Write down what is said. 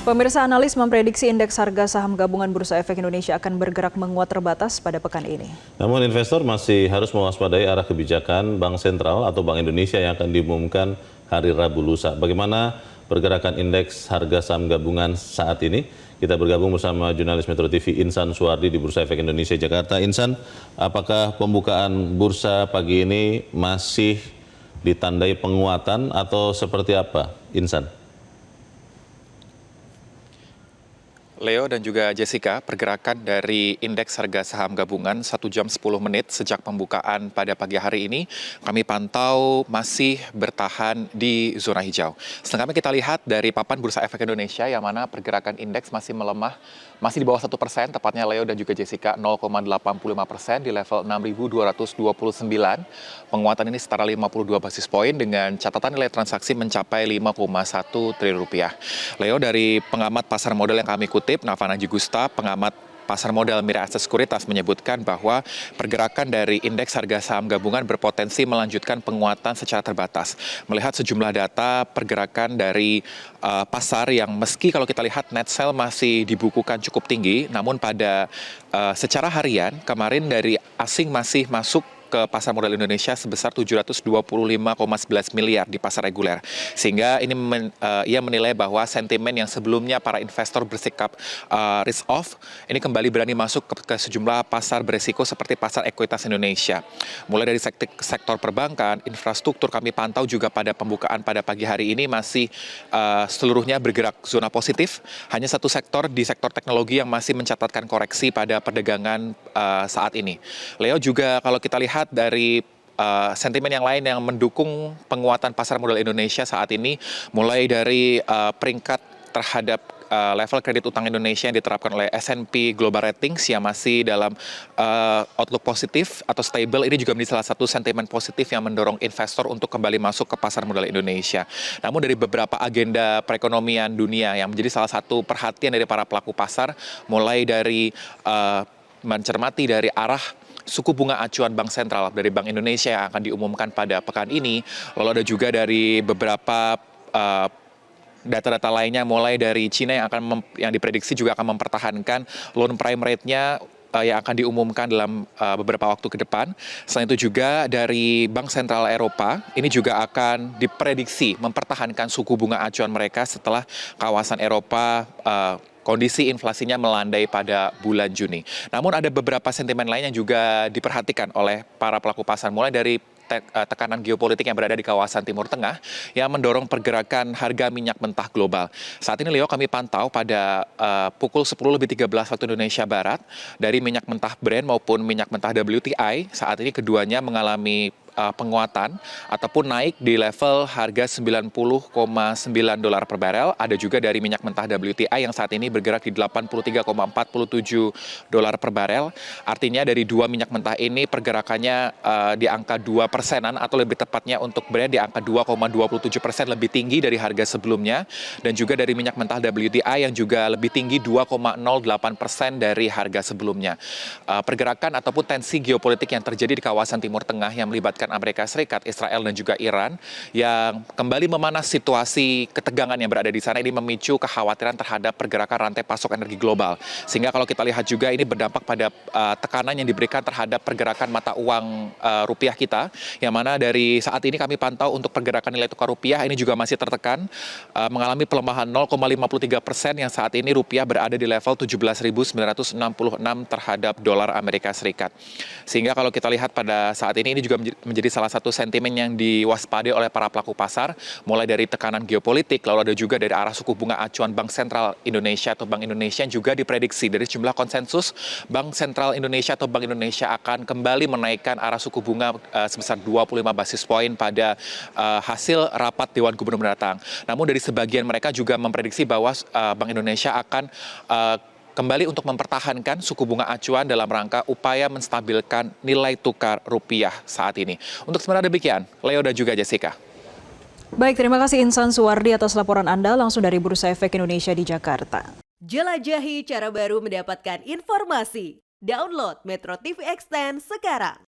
Pemirsa, analis memprediksi indeks harga saham gabungan Bursa Efek Indonesia akan bergerak menguat terbatas pada pekan ini. Namun investor masih harus mewaspadai arah kebijakan Bank Sentral atau Bank Indonesia yang akan diumumkan hari Rabu lusa. Bagaimana pergerakan indeks harga saham gabungan saat ini? Kita bergabung bersama jurnalis Metro TV Insan Suwardi di Bursa Efek Indonesia Jakarta. Insan, apakah pembukaan bursa pagi ini masih ditandai penguatan atau seperti apa, Insan? Leo dan juga Jessica, pergerakan dari indeks harga saham gabungan 1 jam 10 menit sejak pembukaan pada pagi hari ini kami pantau masih bertahan di zona hijau. Selengkapnya kita lihat dari papan Bursa Efek Indonesia yang mana pergerakan indeks masih melemah, masih di bawah 1%, tepatnya Leo dan juga Jessica 0,85% di level 6.229. Penguatan ini setara 52 basis poin dengan catatan nilai transaksi mencapai 5,1 triliun rupiah. Leo, dari pengamat pasar modal yang kami kutip, Navana Jigusta, pengamat pasar modal Mirae Asset Sekuritas, menyebutkan bahwa pergerakan dari indeks harga saham gabungan berpotensi melanjutkan penguatan secara terbatas. Melihat sejumlah data pergerakan dari pasar yang meski kalau kita lihat net sell masih dibukukan cukup tinggi, namun pada secara harian kemarin dari asing masih masuk ke pasar modal Indonesia sebesar 725,11 miliar di pasar reguler. Sehingga ini ia menilai bahwa sentimen yang sebelumnya para investor bersikap risk off, ini kembali berani masuk ke sejumlah pasar beresiko seperti pasar ekuitas Indonesia. Mulai dari sektor perbankan, infrastruktur kami pantau juga pada pembukaan pada pagi hari ini masih seluruhnya bergerak zona positif. Hanya satu sektor di sektor teknologi yang masih mencatatkan koreksi pada perdagangan saat ini. Leo, juga kalau kita lihat dari sentimen yang lain yang mendukung penguatan pasar modal Indonesia saat ini, mulai dari peringkat terhadap level kredit utang Indonesia yang diterapkan oleh S&P Global Ratings yang masih dalam outlook positif atau stable, ini juga menjadi salah satu sentimen positif yang mendorong investor untuk kembali masuk ke pasar modal Indonesia. Namun dari beberapa agenda perekonomian dunia yang menjadi salah satu perhatian dari para pelaku pasar, mulai dari mencermati dari arah suku bunga acuan Bank Sentral dari Bank Indonesia yang akan diumumkan pada pekan ini, lalu ada juga dari beberapa data-data lainnya, mulai dari Cina yang diprediksi juga akan mempertahankan loan prime rate-nya yang akan diumumkan dalam beberapa waktu ke depan. Selain itu juga dari Bank Sentral Eropa, ini juga akan diprediksi mempertahankan suku bunga acuan mereka setelah kawasan Eropa kondisi inflasinya melandai pada bulan Juni. Namun ada beberapa sentimen lain yang juga diperhatikan oleh para pelaku pasar, mulai dari tekanan geopolitik yang berada di kawasan Timur Tengah yang mendorong pergerakan harga minyak mentah global. Saat ini, Leo, kami pantau pada pukul 10.13 waktu Indonesia Barat, dari minyak mentah Brent maupun minyak mentah WTI, saat ini keduanya mengalami penguatan ataupun naik di level harga $90,9 per barel. Ada juga dari minyak mentah WTI yang saat ini bergerak di $83,47 per barel. Artinya dari dua minyak mentah ini pergerakannya di angka 2%-an, atau lebih tepatnya untuk Brent di angka 2,27% lebih tinggi dari harga sebelumnya, dan juga dari minyak mentah WTI yang juga lebih tinggi 2,08% dari harga sebelumnya. Pergerakan ataupun tensi geopolitik yang terjadi di kawasan Timur Tengah yang melibatkan Amerika Serikat, Israel, dan juga Iran yang kembali memanas situasi ketegangan yang berada di sana, ini memicu kekhawatiran terhadap pergerakan rantai pasok energi global. Sehingga kalau kita lihat juga ini berdampak pada tekanan yang diberikan terhadap pergerakan mata uang rupiah kita, yang mana dari saat ini kami pantau untuk pergerakan nilai tukar rupiah ini juga masih tertekan, mengalami pelemahan 0,53%, yang saat ini rupiah berada di level 17.966 terhadap dolar Amerika Serikat. Sehingga kalau kita lihat pada saat ini juga menjadi salah satu sentimen yang diwaspadai oleh para pelaku pasar, mulai dari tekanan geopolitik, lalu ada juga dari arah suku bunga acuan Bank Sentral Indonesia atau Bank Indonesia yang juga diprediksi dari jumlah konsensus Bank Sentral Indonesia atau Bank Indonesia akan kembali menaikkan arah suku bunga sebesar 25 basis poin pada hasil rapat Dewan Gubernur mendatang. Namun dari sebagian mereka juga memprediksi bahwa Bank Indonesia akan kembali untuk mempertahankan suku bunga acuan dalam rangka upaya menstabilkan nilai tukar rupiah saat ini. Untuk sementara demikian, Leo dan juga Jessica. Baik, terima kasih Insan Suwardi atas laporan Anda langsung dari Bursa Efek Indonesia di Jakarta. Jelajahi cara baru mendapatkan informasi. Download Metro TV Extend sekarang.